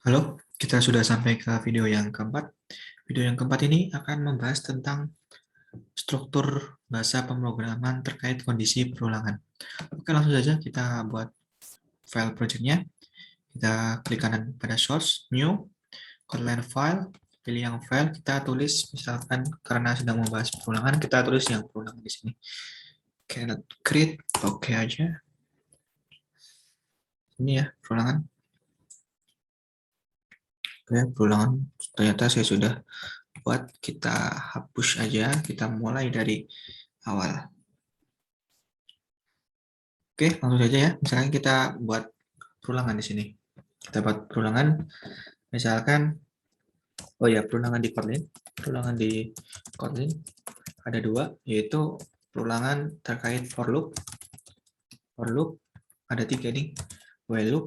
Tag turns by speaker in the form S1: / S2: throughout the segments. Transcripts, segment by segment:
S1: Halo, kita sudah sampai ke video yang keempat. Video yang keempat ini akan membahas tentang struktur bahasa pemrograman terkait kondisi perulangan. Oke, langsung saja kita buat file projectnya. Kita klik kanan pada source, new, outline file, pilih yang file, kita tulis misalkan karena sedang membahas perulangan, kita tulis yang perulangan di sini. Cannot create, oke aja. Ini ya, perulangan. Oke, perulangan. Ternyata saya sudah buat, kita hapus aja, kita mulai dari awal. Oke, langsung saja ya. Misalkan kita buat perulangan di sini. Kita buat perulangan, misalkan, oh ya, perulangan di Kotlin. Perulangan di Kotlin ada dua, yaitu perulangan terkait for loop. For loop ada tiga nih, while loop,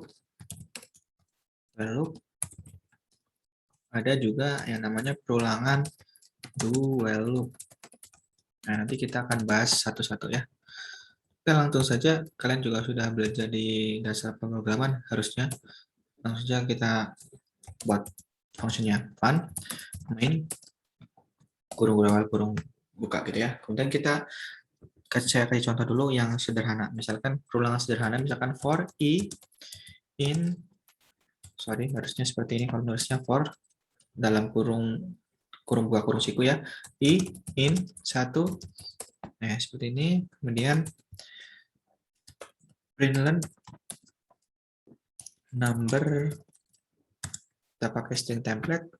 S1: ada juga yang namanya perulangan do while loop. Nah, nanti kita akan bahas satu-satu ya. Oke, langsung saja, kalian juga sudah belajar di dasar pemrograman harusnya. Langsung saja kita buat fungsinya fun main kurung awal kurung buka gitu ya. Kemudian saya kasih contoh dulu yang sederhana. Misalkan perulangan sederhana, misalkan for i in, sorry, harusnya seperti ini kalau nulisnya for dalam kurung buka kurung siku ya, i in satu, nah seperti ini. Kemudian println number, kita pakai string template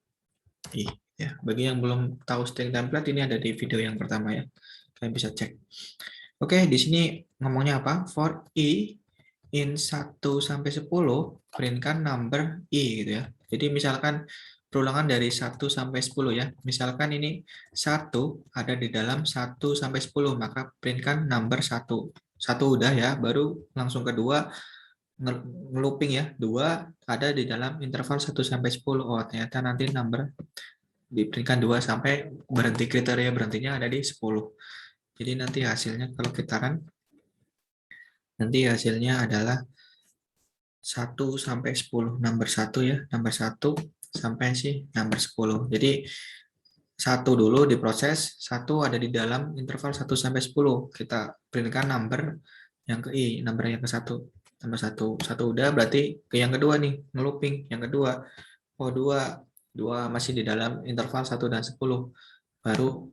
S1: i ya. Bagi yang belum tahu string template, ini ada di video yang pertama ya, kalian bisa cek. Oke, di sini ngomongnya apa? For i in 1 sampai 10, printkan number i gitu ya. Jadi misalkan perulangan dari 1 sampai 10 ya. Misalkan ini 1 ada di dalam 1 sampai 10, maka printkan number 1. 1 udah ya, baru langsung kedua ngelooping ya. 2 ada di dalam interval 1 sampai 10. Oh, ternyata nanti number diprintkan 2 sampai berhenti, kriteria berhentinya ada di 10. Jadi nanti hasilnya kalau kita run, nanti hasilnya adalah 1 sampai 10, number 1 ya, number 1 sampai number 10. Jadi 1 dulu diproses, 1 ada di dalam interval 1 sampai 10. Kita printkan number yang ke i, number yang ke 1. Number 1, 1 udah, berarti ke yang kedua nih, ngelooping. Yang kedua, oh 2 masih di dalam interval 1 dan 10. Baru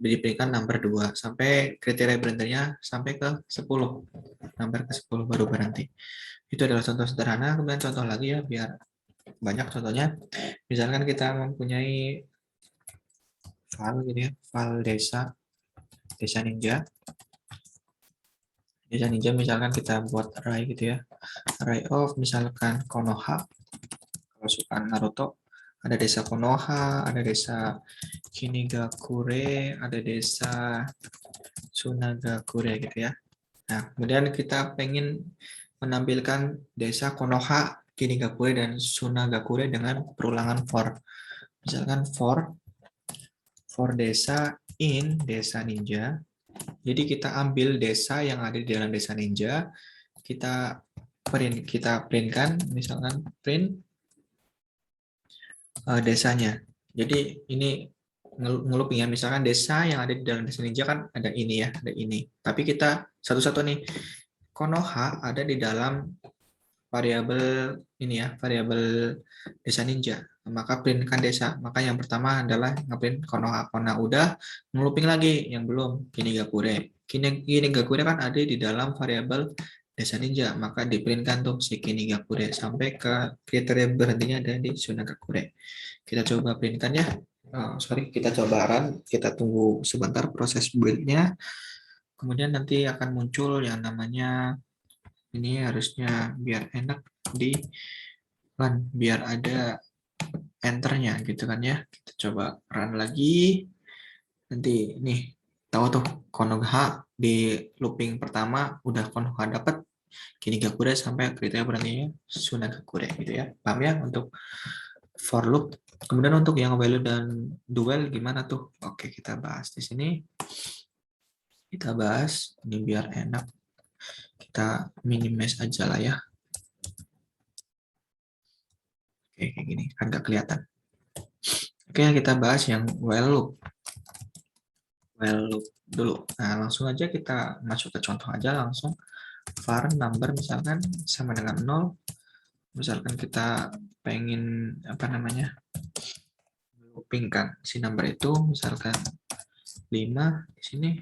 S1: diberikan number 2 sampai kriteria berhentinya sampai ke 10. Number ke 10 baru berhenti. Itu adalah contoh sederhana. Kemudian contoh lagi ya, biar banyak contohnya. Misalkan kita mempunyai file gitu ya, file desa ninja. Desa ninja misalkan kita buat array gitu ya. Array of misalkan Konoha. Kalau suka Naruto, ada desa Konoha, ada desa Kinigakure, ada desa Tsunagakure gitu ya. Nah, kemudian kita pengen menampilkan desa Konoha, Kinigakure, dan Tsunagakure dengan perulangan for. Misalkan for desa in desa ninja. Jadi kita ambil desa yang ada di dalam desa ninja, kita printkan, misalkan print desanya. Jadi ini ngeluping ya, misalkan desa yang ada di dalam desa ninja kan ada ini ya, ada ini. Tapi kita satu-satu nih, Konoha ada di dalam variabel ini ya, variabel desa ninja. Maka printkan desa. Maka yang pertama adalah ngeprint Konoha. Konoha udah, ngeluping lagi yang belum, Kinigakure. Kinigakure kan ada di dalam variabel desa ninja, maka diprintkan tuh si Kinigakure sampai ke kriteria berhentinya ada di Tsunagakure. Kita coba printkan ya. Sorry, kita coba run, kita tunggu sebentar proses build-nya. Kemudian nanti akan muncul yang namanya, ini harusnya biar enak di run, biar ada enternya gitu kan ya. Kita coba run lagi. Nanti nih, tahu tuh Konoha di looping pertama udah Konoha dapat, Kinigakure sampai kriteria berhentinya Tsunagakure gitu ya. Paham ya untuk for loop? Kemudian untuk yang while dan dual gimana tuh? Oke, kita bahas di sini. Kita bahas ini biar enak. Kita minimize aja lah ya. Oke, kayak gini, kan nggak kelihatan. Oke, kita bahas yang while loop. While loop dulu. Nah, langsung aja kita masuk ke contoh aja langsung. Var number misalkan sama dengan 0. Misalkan kita pengen apa namanya? Loopingkan si number itu misalkan 5 di sini.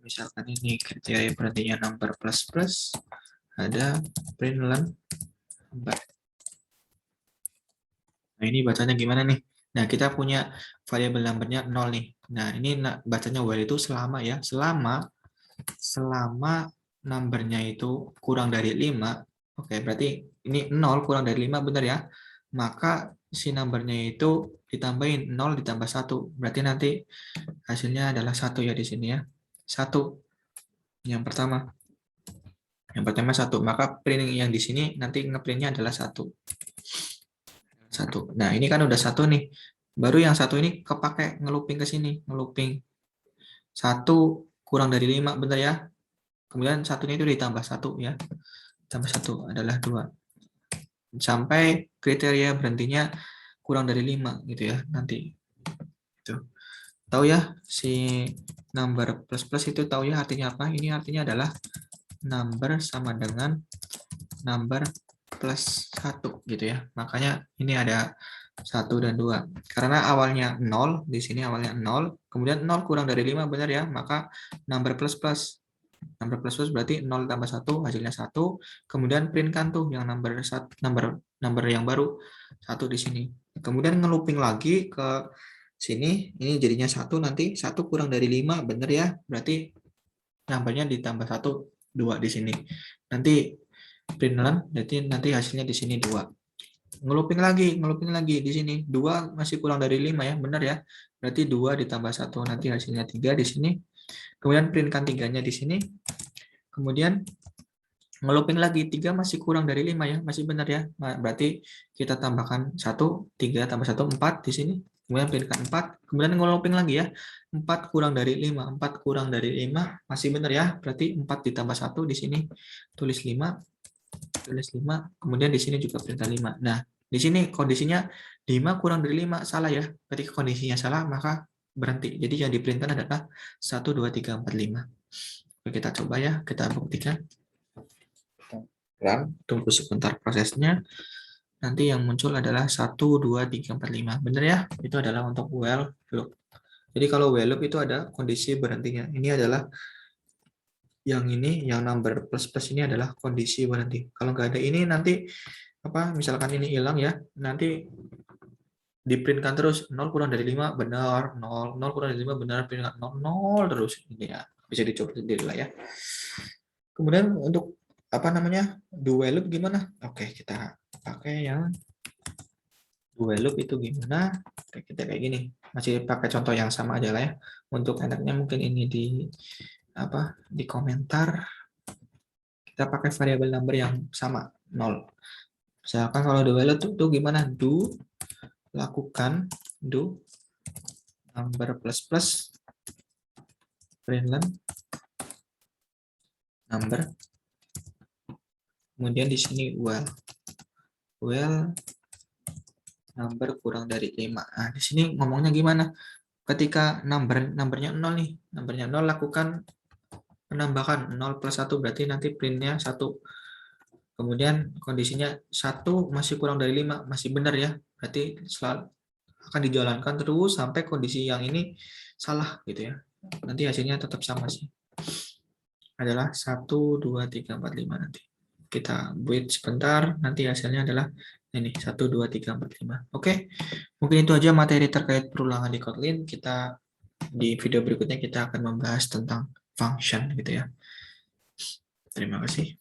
S1: Misalkan ini kriteria berarti number plus plus, ada print number. Nah, ini bacanya gimana nih? Nah, kita punya variabel numbernya 0 nih. Nah, ini bacanya while itu selama ya. Selama numbernya itu kurang dari 5. Oke, berarti ini 0 kurang dari 5 benar ya. Maka si numbernya itu ditambahin 0 ditambah 1. Berarti nanti hasilnya adalah 1 ya di sini ya. 1. Yang pertama. Yang pertama 1. Maka print yang di sini nanti ngeprintnya adalah 1. 1. Nah, ini kan udah 1 nih. Baru yang 1 ini kepake ngelooping ke sini, ngelooping. 1 kurang dari 5, benar ya? Kemudian satunya itu ditambah 1 ya. Tambah 1 adalah 2. Sampai kriteria berhentinya kurang dari 5 gitu ya nanti. Itu. Tahu ya si number plus plus itu tahu ya artinya apa? Ini artinya adalah number sama dengan number plus 1 gitu ya. Makanya ini ada 1 dan 2. Karena awalnya 0, di sini awalnya 0, kemudian 0 kurang dari 5 benar ya, maka number plus plus. Number plus plus berarti 0 tambah 1 hasilnya 1, kemudian printkan tuh yang number yang baru 1 di sini. Kemudian ngelooping lagi ke sini, ini jadinya 1 nanti 1 kurang dari 5 benar ya, berarti numbernya ditambah 1, 2 di sini. Nanti print jadi nanti hasilnya di sini 2. Ngelooping lagi di sini. 2 masih kurang dari 5 ya, benar ya. Berarti 2 ditambah 1 nanti hasilnya 3 di sini. Kemudian printkan 3-nya di sini. Kemudian ngelooping lagi 3 masih kurang dari 5 ya, masih benar ya. Nah, berarti kita tambahkan 1, 3 tambah 1 4 di sini. Kemudian printkan 4, kemudian ngelooping lagi ya. 4 kurang dari 5, 4 kurang dari 5 masih benar ya. Berarti 4 ditambah 1 di sini tulis 5. Tulis 5, kemudian di sini juga perintah 5. Nah, di sini kondisinya 5 kurang dari 5, salah ya. Ketika kondisinya salah, maka berhenti. Jadi yang diperintahkan adalah 1, 2, 3, 4, 5. Oke, kita coba ya, kita buktikan. Tunggu sebentar prosesnya. Nanti yang muncul adalah 1, 2, 3, 4, 5. Benar ya? Itu adalah untuk while loop. Jadi kalau while loop itu ada kondisi berhentinya. Ini adalah yang ini, yang number plus plus ini adalah kondisi berhenti. Kalau nggak ada ini nanti apa? Misalkan ini hilang ya, nanti diprintkan terus 0 kurang dari 5 benar, 0 kurang dari 5 benar, printkan 0 terus ini ya. Bisa dicoba sendiri lah ya. Kemudian untuk apa namanya? Do while loop gimana? Oke, kita pakai yang do while loop itu gimana? Oke, kita kayak gini. Masih pakai contoh yang sama aja lah ya. Untuk enaknya mungkin ini di komentar kita pakai variabel number yang sama 0. Misalkan kalau do while loop itu gimana? Do lakukan do number plus plus print number, kemudian di sini while number kurang dari 5. Nah, di sini ngomongnya gimana? Ketika numbernya 0 nih, numbernya 0 lakukan menambahkan 0 plus 1 berarti nanti printnya 1. Kemudian kondisinya 1 masih kurang dari 5, masih benar ya. Berarti selalu akan dijalankan terus sampai kondisi yang ini salah gitu ya. Nanti hasilnya tetap sama sih. Adalah 1, 2, 3, 4, 5 nanti. Kita wait sebentar, nanti hasilnya adalah ini 1, 2, 3, 4, 5. Oke, mungkin itu aja materi terkait perulangan di Kotlin. Di video berikutnya kita akan membahas tentang function gitu ya. Terima kasih.